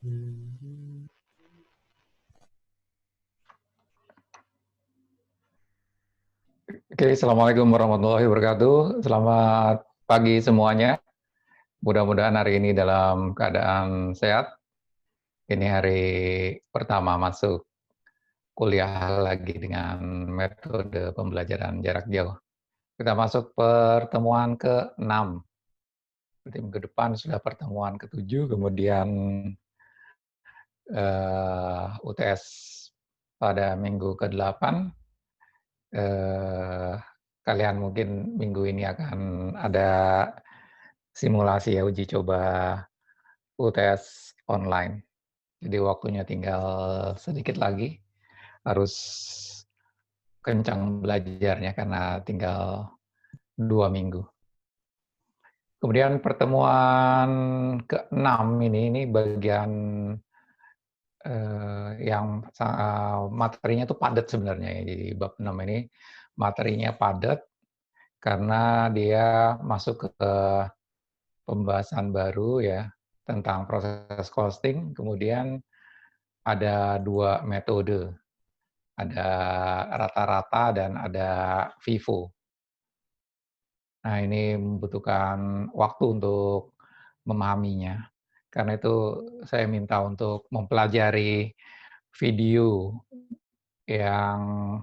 Oke, Assalamualaikum warahmatullahi wabarakatuh. Selamat pagi semuanya. Mudah-mudahan hari ini dalam keadaan sehat. Ini hari pertama masuk kuliah lagi dengan metode pembelajaran jarak jauh. Kita masuk pertemuan ke-6. Berarti minggu depan sudah pertemuan ke-7, kemudian UTS pada minggu ke-8. Kalian mungkin minggu ini akan ada simulasi ya, uji coba UTS online. Jadi waktunya tinggal sedikit lagi, harus kencang belajarnya karena tinggal 2 minggu. Kemudian pertemuan ke-6 ini bagian yang materinya itu padat sebenarnya ya. Jadi bab 6 ini materinya padat karena dia masuk ke pembahasan baru ya tentang proses costing, kemudian ada 2 metode, ada rata-rata dan ada FIFO. Nah, ini membutuhkan waktu untuk memahaminya. Karena itu saya minta untuk mempelajari video yang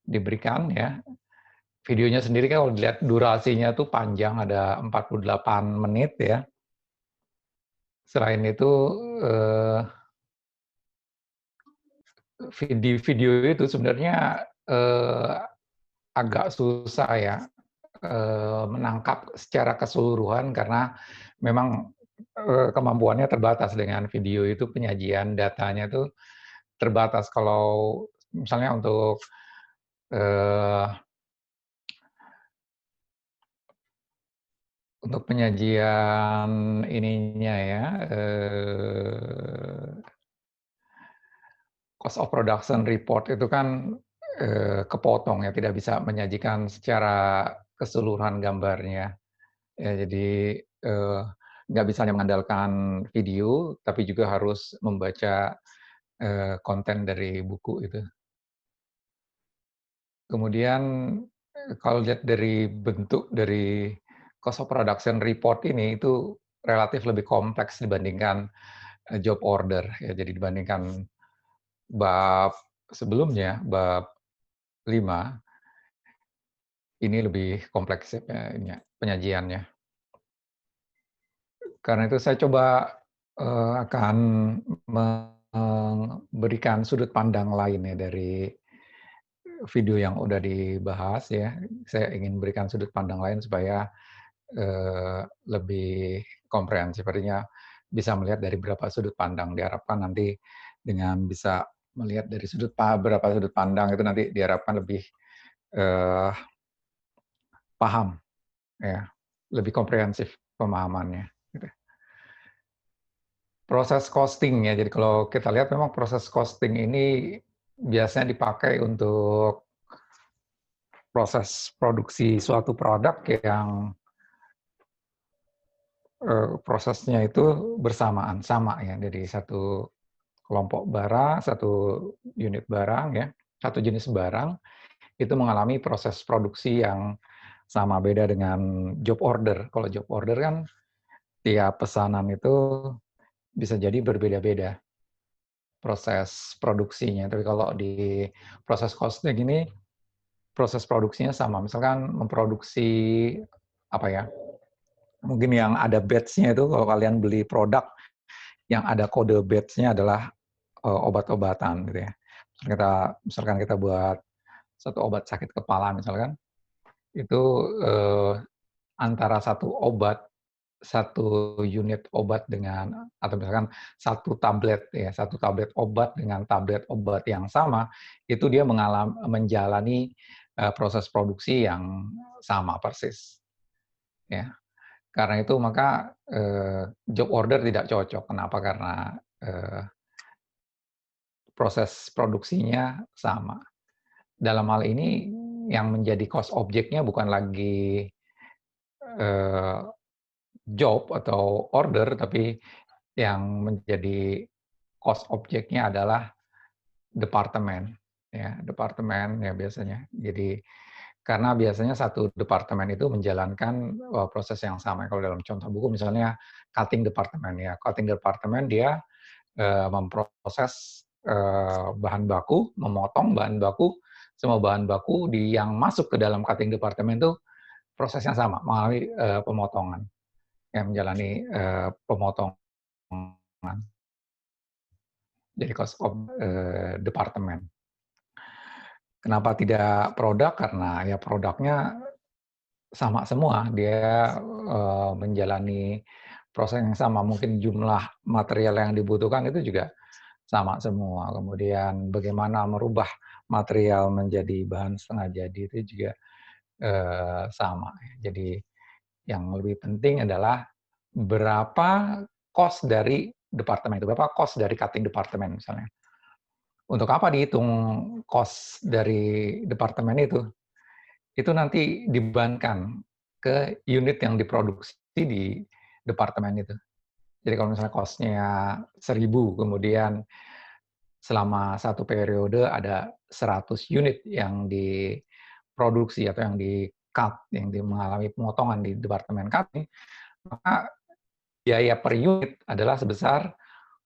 diberikan ya. Videonya sendiri kan kalau dilihat durasinya tuh panjang, ada 48 menit ya. Selain itu, video itu sebenarnya agak susah ya menangkap secara keseluruhan karena memang kemampuannya terbatas dengan video itu, penyajian datanya itu terbatas. Kalau misalnya untuk penyajian ininya ya, cost of production report itu kan kepotong ya, tidak bisa menyajikan secara keseluruhan gambarnya. Ya, jadi nggak bisa hanya mengandalkan video, tapi juga harus membaca konten dari buku itu. Kemudian kalau lihat dari bentuk dari cost of production report ini, itu relatif lebih kompleks dibandingkan job order ya. Jadi dibandingkan bab sebelumnya, bab 5, ini lebih kompleks ya penyajiannya. Karena itu saya coba akan memberikan sudut pandang lain ya dari video yang udah dibahas ya. Saya ingin berikan sudut pandang lain supaya lebih komprehensif. Artinya bisa melihat dari beberapa sudut pandang. Diharapkan nanti dengan bisa melihat dari beberapa sudut pandang itu nanti diharapkan lebih paham ya, lebih komprehensif pemahamannya. Gitu. Proses costing ya, jadi kalau kita lihat memang proses costing ini biasanya dipakai untuk proses produksi suatu produk yang prosesnya itu bersamaan, sama ya, dari satu kelompok barang, satu unit barang ya, satu jenis barang, itu mengalami proses produksi yang sama, beda dengan job order. Kalau job order kan tiap pesanan itu bisa jadi berbeda-beda proses produksinya. Tapi kalau di proses costing ini, proses produksinya sama. Misalkan memproduksi apa ya? Mungkin yang ada batch-nya itu kalau kalian beli produk yang ada kode batch-nya adalah obat-obatan gitu ya. Misalkan kita buat satu obat sakit kepala misalkan, itu antara satu unit obat dengan, atau misalkan satu tablet ya, satu tablet obat dengan tablet obat yang sama, itu dia menjalani proses produksi yang sama persis ya. Karena itu maka job order tidak cocok. Kenapa? Karena proses produksinya sama. Dalam hal ini yang menjadi cost objeknya bukan lagi job atau order, tapi yang menjadi cost objeknya adalah departemen, ya departemen ya biasanya. Jadi karena biasanya satu departemen itu menjalankan proses yang sama. Kalau dalam contoh buku misalnya cutting departemen ya, cutting departemen dia memproses bahan baku, memotong bahan baku, semua bahan baku yang masuk ke dalam cutting departemen itu prosesnya sama melalui pemotongan, yang menjalani pemotongan. Jadi cost of departemen. Kenapa tidak produk? Karena ya produknya sama semua, dia menjalani proses yang sama. Mungkin jumlah material yang dibutuhkan itu juga sama semua. Kemudian bagaimana merubah material menjadi bahan setengah jadi itu juga sama. Jadi yang lebih penting adalah berapa cost dari departemen itu, berapa cost dari cutting departemen misalnya. Untuk apa dihitung cost dari departemen itu? Itu nanti dibebankan ke unit yang diproduksi di departemen itu. Jadi kalau misalnya cost-nya 1.000, kemudian selama satu periode ada 100 unit yang diproduksi atau yang di-cut, yang mengalami pemotongan di departemen cutting, maka biaya per unit adalah sebesar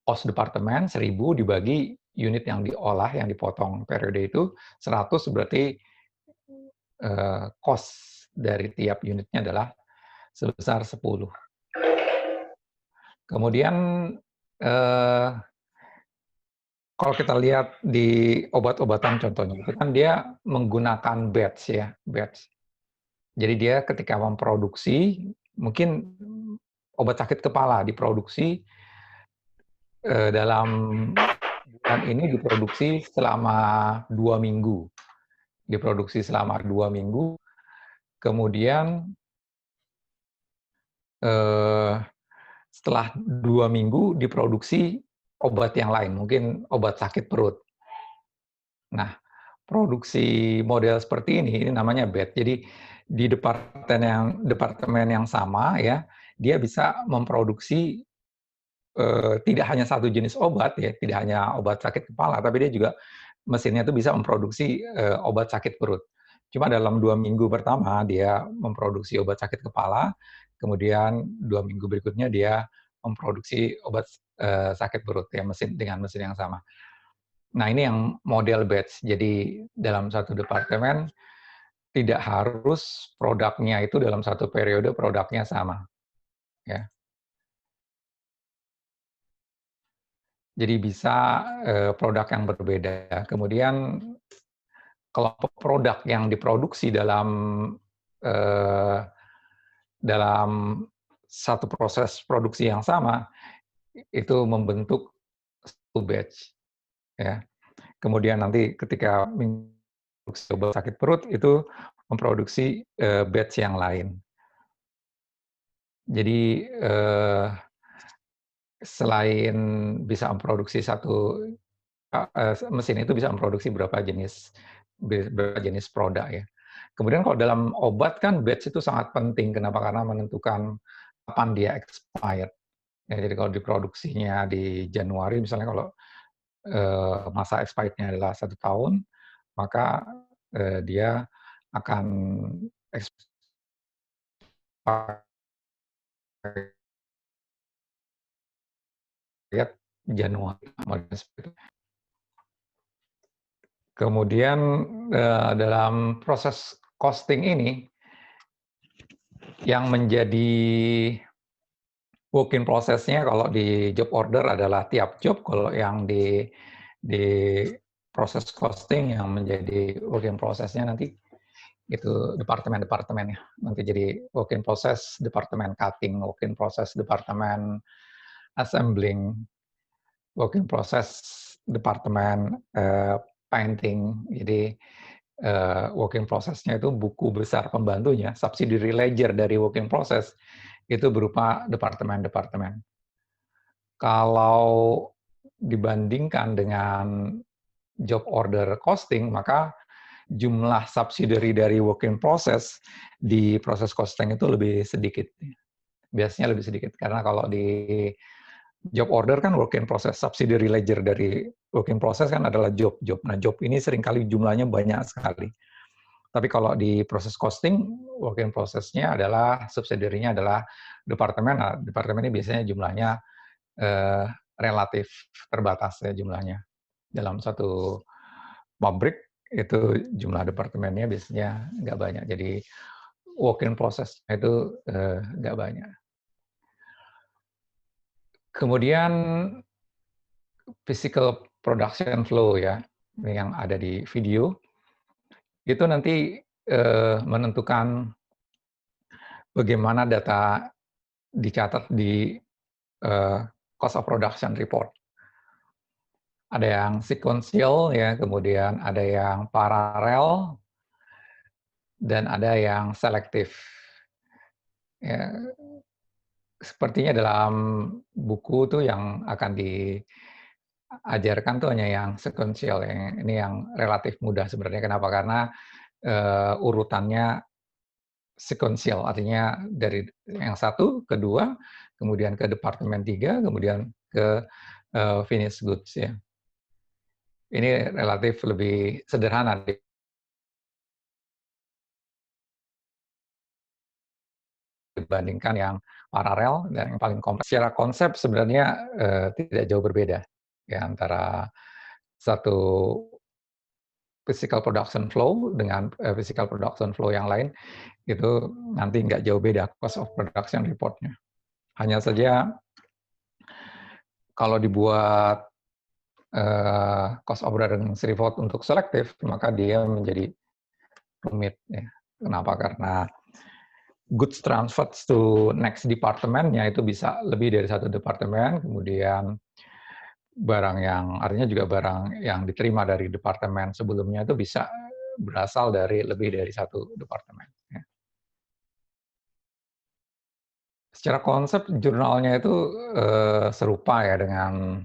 cost departemen 1.000 dibagi unit yang diolah, yang dipotong periode itu 100, berarti cost dari tiap unitnya adalah sebesar 10. Kemudian kalau kita lihat di obat-obatan contohnya, itu kan dia menggunakan batch ya, batch. Jadi dia ketika memproduksi, mungkin obat sakit kepala diproduksi dalam bulan ini diproduksi selama 2 minggu. Diproduksi selama 2 minggu, kemudian setelah 2 minggu diproduksi obat yang lain, mungkin obat sakit perut. Nah, produksi model seperti ini namanya batch. Jadi di departemen yang sama ya, dia bisa memproduksi tidak hanya satu jenis obat ya, tidak hanya obat sakit kepala, tapi dia juga mesinnya itu bisa memproduksi obat sakit perut. Cuma dalam 2 minggu pertama dia memproduksi obat sakit kepala, kemudian 2 minggu berikutnya dia memproduksi obat sakit perut ya, dengan mesin yang sama. Nah, ini yang model batch. Jadi dalam satu departemen tidak harus produknya itu dalam satu periode produknya sama, ya. Jadi bisa produk yang berbeda. Kemudian kelompok produk yang diproduksi eh, dalam satu proses produksi yang sama itu membentuk satu batch, ya. Kemudian nanti ketika memproduksi obat sakit perut itu memproduksi batch yang lain. Jadi selain bisa memproduksi mesin itu bisa memproduksi berapa jenis produk ya. Kemudian kalau dalam obat kan batch itu sangat penting. Kenapa? Karena menentukan kapan dia expired. Ya, jadi kalau diproduksinya di Januari, misalnya kalau masa expirednya adalah 1 tahun, maka dia akan expired Januari. Kemudian dalam proses costing ini, yang menjadi work in process-nya kalau di job order adalah tiap job, kalau yang di proses costing yang menjadi work in process-nya nanti itu departemen-departemennya. Nanti jadi work in process departemen cutting, work in process departemen assembling, work in process departemen painting. Jadi working process-nya itu buku besar pembantunya, subsidiary ledger dari working process, itu berupa departemen-departemen. Kalau dibandingkan dengan job order costing, maka jumlah subsidiary dari working process di proses costing itu lebih sedikit. Biasanya lebih sedikit, karena kalau di Job order kan work in process, subsidiary ledger dari work in process kan adalah job. Nah, job ini seringkali jumlahnya banyak sekali. Tapi kalau di proses costing, work in process-nya adalah, subsidiary-nya adalah departemen. Nah, departemen ini biasanya jumlahnya relatif terbatas ya jumlahnya. Dalam satu pabrik itu jumlah departemennya biasanya nggak banyak. Jadi work in process itu nggak banyak. Kemudian physical production flow ya, yang ada di video, itu nanti menentukan bagaimana data dicatat di cost of production report. Ada yang sequential ya, kemudian ada yang paralel, dan ada yang selektif. Ya, sepertinya dalam buku tuh yang akan diajarkan tuh hanya yang sequential, ini yang relatif mudah sebenarnya. Kenapa? Karena urutannya sequential, artinya dari yang satu, kedua, kemudian ke departemen 3, kemudian ke finished goods ya. Ini relatif lebih sederhana dibandingkan yang paralel dan yang paling kompleks. Secara konsep sebenarnya tidak jauh berbeda ya antara satu physical production flow dengan physical production flow yang lain, itu nanti nggak jauh beda cost of production report-nya. Hanya saja kalau dibuat cost of production report untuk selektif, maka dia menjadi rumit ya. Kenapa? Karena goods transferred to next departemennya itu bisa lebih dari satu departemen, kemudian barang yang artinya juga barang yang diterima dari departemen sebelumnya itu bisa berasal dari lebih dari satu departemen. Ya. Secara konsep jurnalnya itu serupa ya dengan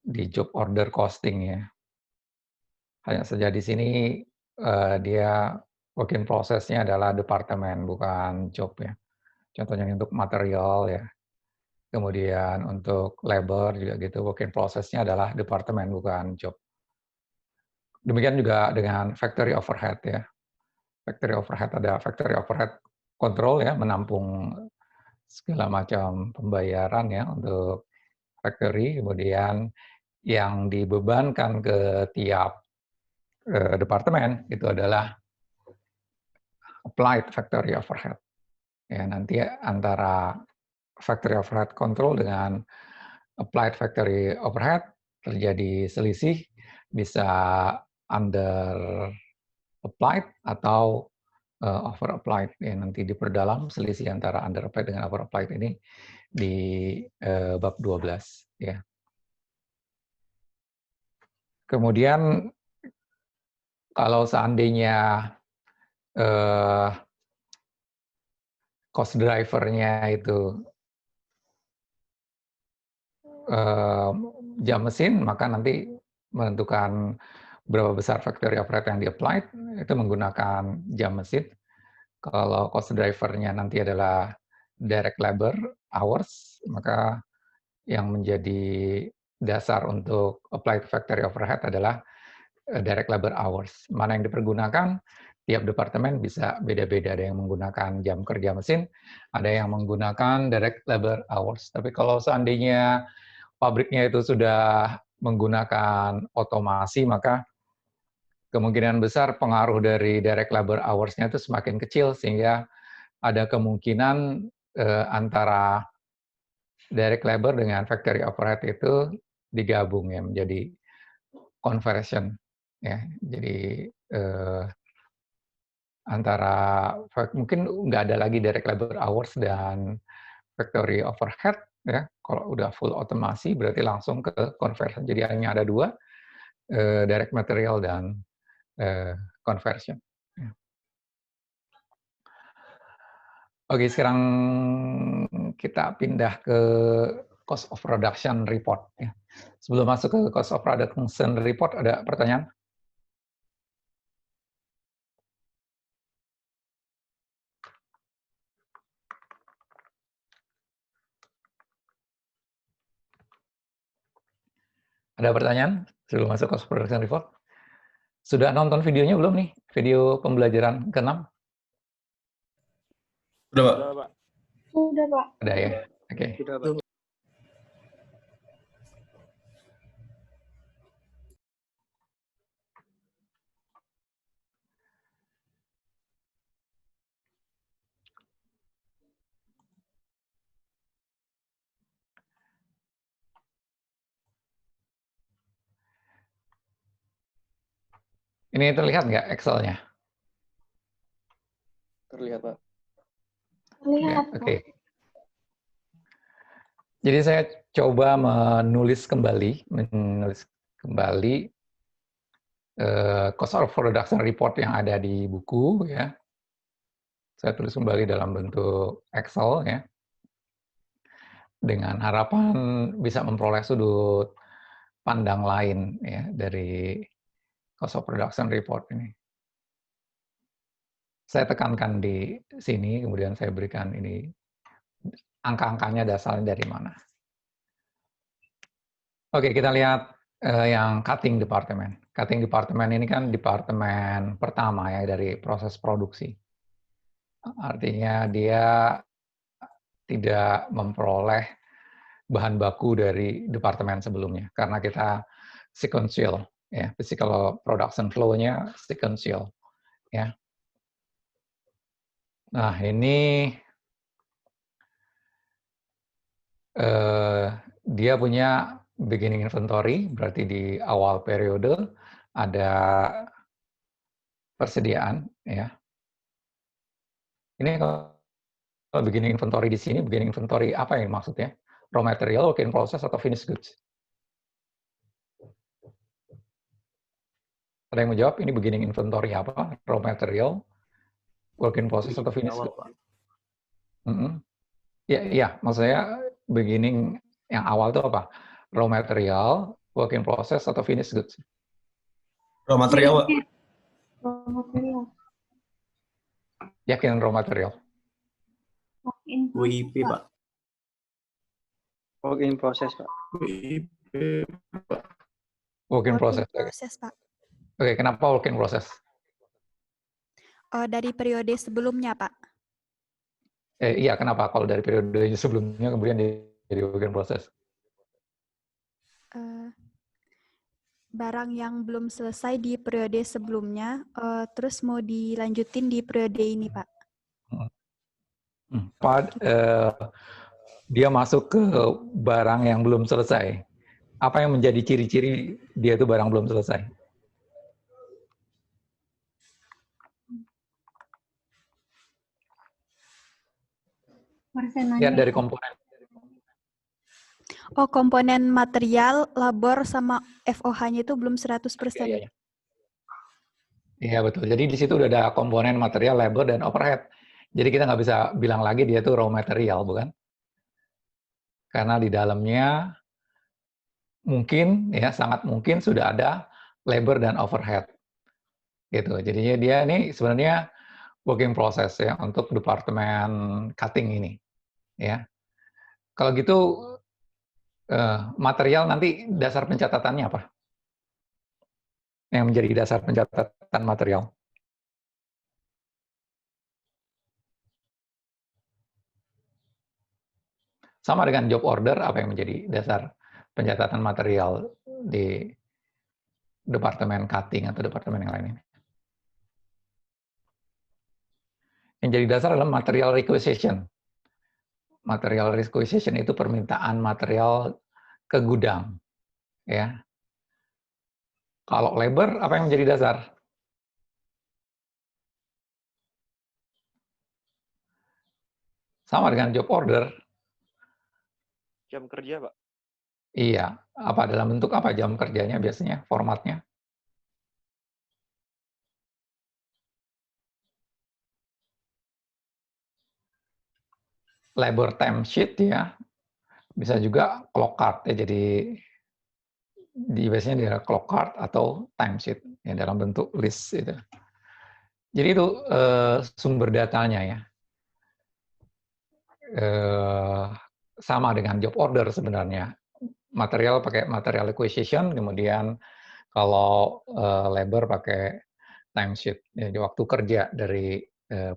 di job order costing ya. Hanya saja di sini dia work in process-nya adalah departemen bukan job ya. Contohnya untuk material ya. Kemudian untuk labor juga gitu, work in process-nya adalah departemen bukan job. Demikian juga dengan factory overhead ya. Factory overhead ada factory overhead control ya, menampung segala macam pembayaran ya untuk factory, kemudian yang dibebankan ke tiap departemen itu adalah applied factory overhead. Ya, nanti antara factory overhead control dengan applied factory overhead terjadi selisih, bisa under applied atau over applied ya, nanti diperdalam selisih antara under applied dengan over applied ini di bab 12 ya. Kemudian kalau seandainya cost driver-nya itu jam mesin, maka nanti menentukan berapa besar factory overhead yang di-applied, itu menggunakan jam mesin. Kalau cost driver-nya nanti adalah direct labor hours, maka yang menjadi dasar untuk applied factory overhead adalah direct labor hours. Mana yang dipergunakan, tiap departemen bisa beda-beda. Ada yang menggunakan jam kerja mesin, ada yang menggunakan direct labor hours. Tapi kalau seandainya pabriknya itu sudah menggunakan otomasi, maka kemungkinan besar pengaruh dari direct labor hours-nya itu semakin kecil, sehingga ada kemungkinan antara direct labor dengan factory overhead itu digabung ya menjadi conversion ya. Jadi antara mungkin nggak ada lagi direct labor hours dan factory overhead ya. Kalau udah full otomasi berarti langsung ke conversion. Jadi hanya ada dua, direct material dan conversion. Ya. Oke, sekarang kita pindah ke cost of production report. Ya. Sebelum masuk ke cost of production report, ada pertanyaan? Ada pertanyaan sebelum masuk cost production report? Sudah nonton videonya belum nih? Video pembelajaran ke-6? Udah, Pak. Udah, Pak. Sudah, Pak. Ada ya? Oke. Sudah, Pak. Ini terlihat nggak Excel-nya? Terlihat, Pak. Lihat, Oke. Pak. Jadi saya coba menulis kembali cost of production report yang ada di buku ya. Saya tulis kembali dalam bentuk Excel ya. Dengan harapan bisa memperoleh sudut pandang lain ya dari cost of production report ini. Saya tekankan di sini, kemudian saya berikan ini angka-angkanya dasarnya dari mana. Oke, kita lihat yang cutting department. Cutting department ini kan departemen pertama ya dari proses produksi. Artinya dia tidak memperoleh bahan baku dari departemen sebelumnya karena kita sequential ya, physical production flow-nya sequential ya. Nah, ini dia punya beginning inventory, berarti di awal periode ada persediaan ya. Ini kalau beginning inventory di sini, beginning inventory apa yang maksudnya? Raw material, work in process, atau finished goods? Ada yang mau jawab? Ini beginning inventory apa? Raw material, work in process, atau finished goods? Ya, maksudnya beginning yang awal itu apa? Raw material, work in process, atau finished goods? Raw material, Pak. Raw material. Yakin raw material? WIP, Pak. Work in process, Pak. WIP, Pak. Work in process. Proses, Pak. Oke, kenapa work in process? Dari periode sebelumnya, Pak. Iya, kenapa? Kalau dari periode sebelumnya kemudian jadi work in process? Barang yang belum selesai di periode sebelumnya, terus mau dilanjutin di periode ini, Pak. Dia masuk ke barang yang belum selesai. Apa yang menjadi ciri-ciri dia itu barang belum selesai? Lihat dari komponen. Oh, komponen material, labor, sama FOH-nya itu belum 100%. Iya, iya, betul. Jadi di situ udah ada komponen material, labor, dan overhead. Jadi kita nggak bisa bilang lagi dia itu raw material, bukan? Karena di dalamnya mungkin, ya sangat mungkin sudah ada labor dan overhead. Gitu. Jadinya dia ini sebenarnya working process ya untuk departemen cutting ini. Ya. Kalau gitu material nanti dasar pencatatannya apa? Yang menjadi dasar pencatatan material. Sama dengan job order, apa yang menjadi dasar pencatatan material di departemen cutting atau departemen yang lain ini? Yang jadi dasar adalah material requisition. Material requisition itu permintaan material ke gudang. Ya. Kalau labor, apa yang menjadi dasar? Sama dengan job order. Jam kerja, Pak. Iya. Apa dalam bentuk apa jam kerjanya biasanya, formatnya? Labor time sheet ya. Bisa juga clock card ya. Jadi biasanya dia clock card atau time sheet ya dalam bentuk list itu. Jadi itu sumber datanya ya. Sama dengan job order sebenarnya. material pakai material acquisition, kemudian kalau labor pakai timesheet, jadi waktu kerja dari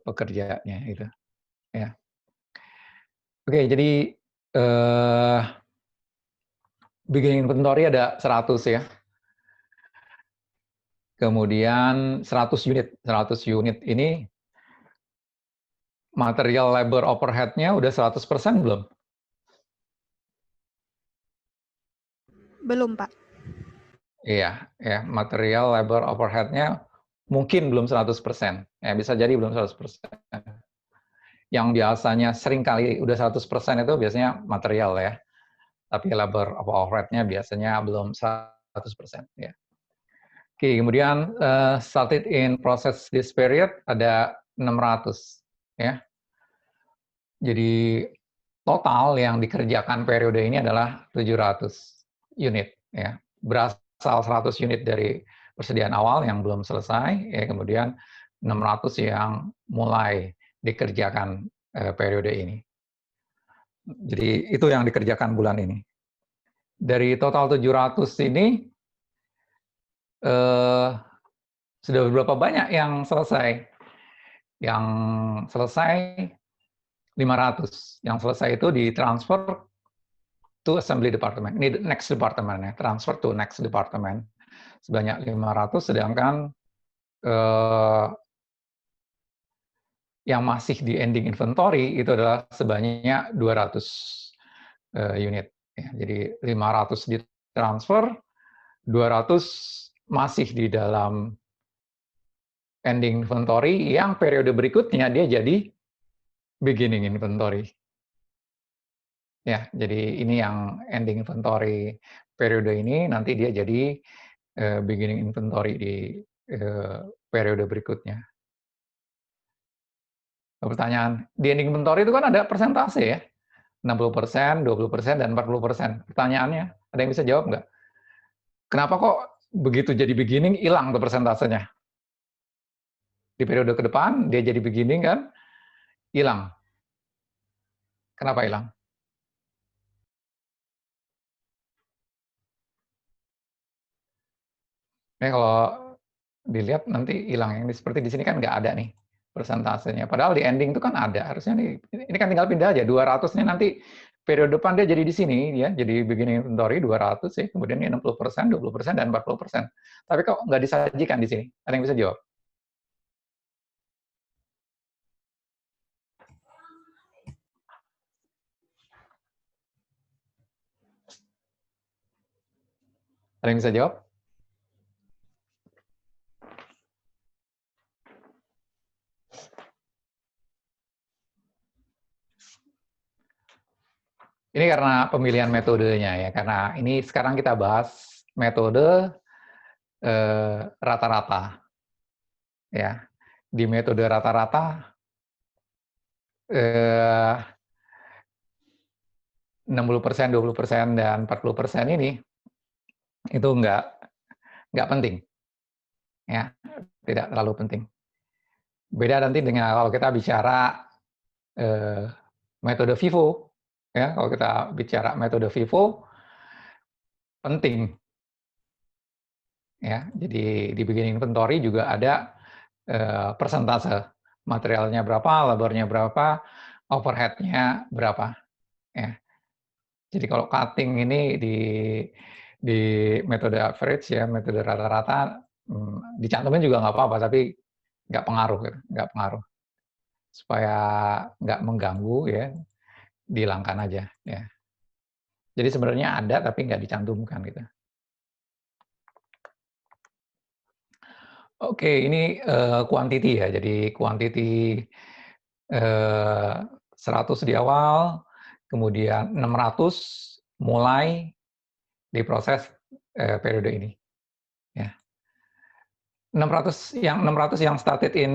pekerjanya itu. Ya. Oke, jadi beginning inventory ada 100 ya. Kemudian 100 unit ini material labor overhead-nya udah 100% belum? Belum, Pak. Iya, ya, material labor overhead-nya mungkin belum 100%. Ya, bisa jadi belum 100%. Yang biasanya sering kali udah 100% itu biasanya material ya. Tapi labor overhead-nya biasanya belum 100%. Ya. Oke, kemudian started in process this period ada 600. Ya. Jadi total yang dikerjakan periode ini adalah 700 unit. Ya. Berasal 100 unit dari persediaan awal yang belum selesai, ya, kemudian 600 yang mulai dikerjakan periode ini. Jadi itu yang dikerjakan bulan ini. Dari total 700 ini, sudah berapa banyak yang selesai? Yang selesai 500. Yang selesai itu ditransfer to assembly department. Ini next department ya, transfer to next department. Sebanyak 500, sedangkan yang masih di ending inventory itu adalah sebanyak 200 unit. Ya, jadi 500 ditransfer, 200 masih di dalam ending inventory, yang periode berikutnya dia jadi beginning inventory. Ya, jadi ini yang ending inventory periode ini, nanti dia jadi beginning inventory di periode berikutnya. Pertanyaan, di ending inventory itu kan ada persentase ya, 60%, 20%, dan 40%. Pertanyaannya, ada yang bisa jawab nggak? Kenapa kok begitu jadi beginning, hilang tuh persentasenya? Di periode ke depan, dia jadi beginning kan, hilang. Kenapa hilang? Nah, kalau dilihat nanti hilang, yang seperti di sini kan nggak ada nih persentasenya. Padahal di ending itu kan ada, harusnya nih, ini kan tinggal pindah aja, 200-nya nanti periode depan dia jadi di sini, ya, jadi beginning inventory 200 ya, kemudian ini 60%, 20%, dan 40%. Tapi kok nggak disajikan di sini? Ada yang bisa jawab? Ada yang bisa jawab? Ini karena pemilihan metodenya ya, karena ini sekarang kita bahas metode rata-rata. Ya, di metode rata-rata 60%, 20%, dan 40% ini itu nggak penting, ya, tidak terlalu penting. Beda nanti dengan kalau kita bicara metode FIFO, ya, kalau kita bicara metode FIFO penting, ya. Jadi di beginning inventory juga ada persentase materialnya berapa, labornya berapa, overhead-nya berapa, ya. Jadi kalau cutting ini di metode average ya, metode rata-rata, dicantumin juga nggak apa-apa, tapi nggak pengaruh, gitu. Nggak pengaruh. Supaya nggak mengganggu ya, dihilangkan aja ya. Jadi sebenarnya ada tapi nggak dicantumkan gitu. Oke, ini quantity ya. Jadi quantity 100 di awal, kemudian 600 mulai diproses periode ini. Ya. 600 yang started in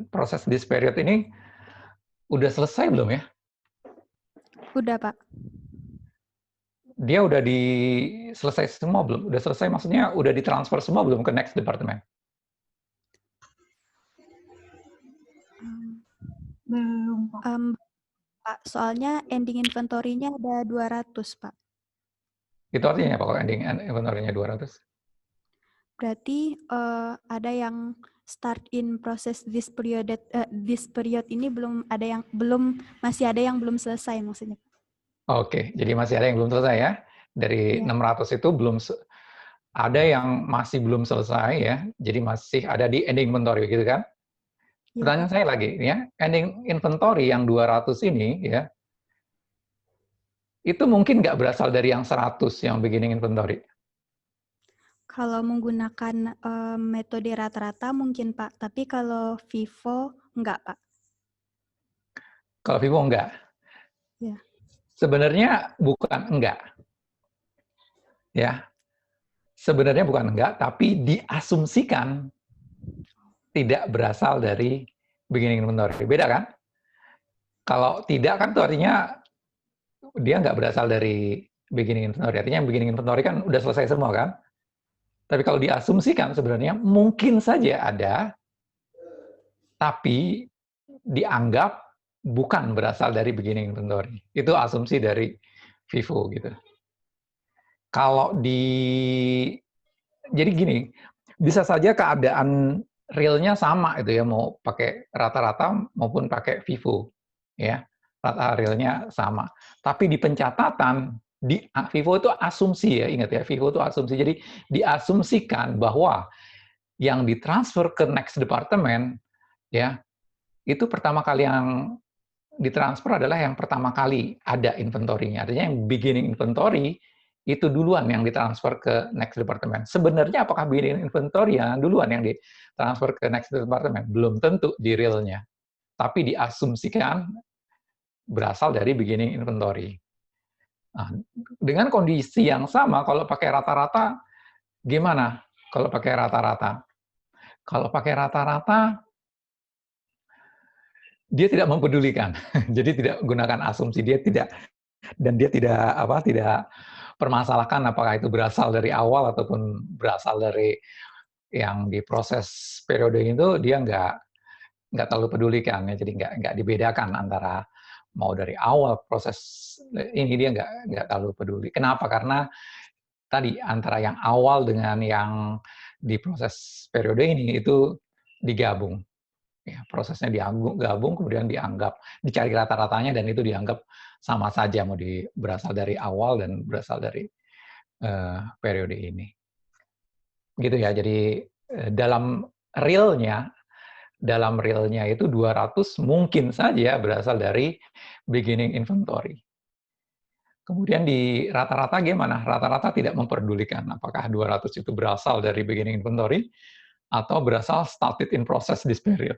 proses this period ini udah selesai belum ya? Udah, Pak. Dia udah selesai semua belum? Udah selesai maksudnya udah ditransfer semua belum ke next department? Belum, Pak. Pak, soalnya ending inventory-nya ada 200, Pak. Itu artinya apa kalau ending inventory-nya 200? Berarti ada yang start in proses this period ini masih ada yang belum selesai maksudnya. Oke, jadi masih ada yang belum selesai ya. Dari Iya. 600 itu ada yang masih belum selesai ya. Jadi masih ada di ending inventory gitu kan? Iya, Pertanyaan Pak. saya lagi ya, ending inventory yang 200 ini ya, itu mungkin nggak berasal dari yang 100 yang beginning inventory. Kalau menggunakan metode rata-rata mungkin, Pak. Tapi kalau FIFO enggak, Pak. Kalau Vivo enggak. Ya. Sebenarnya bukan enggak. Ya. Sebenarnya bukan enggak, tapi diasumsikan tidak berasal dari beginning inventory. Beda kan? Kalau tidak kan itu artinya dia nggak berasal dari beginning inventory. Artinya beginning inventory kan udah selesai semua kan? Tapi kalau diasumsikan sebenarnya mungkin saja ada, tapi dianggap bukan berasal dari beginning inventory. Itu asumsi dari Vivo gitu. Kalau jadi gini, bisa saja keadaan realnya sama itu ya, mau pakai rata-rata maupun pakai Vivo, ya rata realnya sama. Tapi di pencatatan di Vivo itu asumsi ya, ingat ya, Vivo itu asumsi. Jadi diasumsikan bahwa yang ditransfer ke next department ya itu pertama kali yang ditransfer adalah yang pertama kali ada inventory-nya. Artinya yang beginning inventory itu duluan yang ditransfer ke next department. Sebenarnya apakah beginning inventory yang duluan yang ditransfer ke next department? Belum tentu di realnya. Tapi diasumsikan berasal dari beginning inventory. Nah, dengan kondisi yang sama, kalau pakai rata-rata, gimana? Kalau pakai rata-rata? Kalau pakai rata-rata, dia tidak mempedulikan. Jadi tidak gunakan asumsi, dia tidak tidak permasalahkan apakah itu berasal dari awal ataupun berasal dari yang diproses periode itu, dia nggak terlalu pedulikan ya. Jadi nggak dibedakan antara mau dari awal proses ini, dia nggak terlalu peduli. Kenapa? Karena tadi antara yang awal dengan yang diproses periode ini itu digabung. Ya, prosesnya digabung, kemudian dicari rata-ratanya, dan itu dianggap sama saja mau berasal dari awal dan berasal dari periode ini. Gitu ya, jadi dalam realnya itu 200 mungkin saja berasal dari beginning inventory. Kemudian di rata-rata gimana? Rata-rata tidak memperdulikan apakah 200 itu berasal dari beginning inventory atau berasal started in process this period.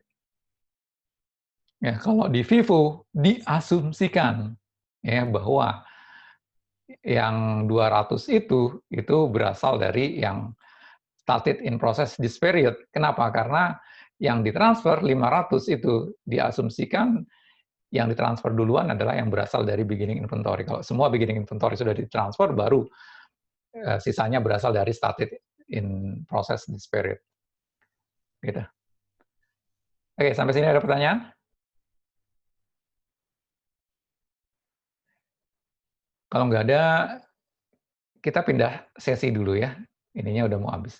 Ya, kalau di Vivo diasumsikan ya bahwa yang 200 itu berasal dari yang started in process this period. Kenapa? Karena yang ditransfer 500 itu diasumsikan yang ditransfer duluan adalah yang berasal dari beginning inventory. Kalau semua beginning inventory sudah ditransfer, baru sisanya berasal dari started in process this period. Gitu. Oke, sampai sini ada pertanyaan? Kalau nggak ada, kita pindah sesi dulu ya. Ininya udah mau habis.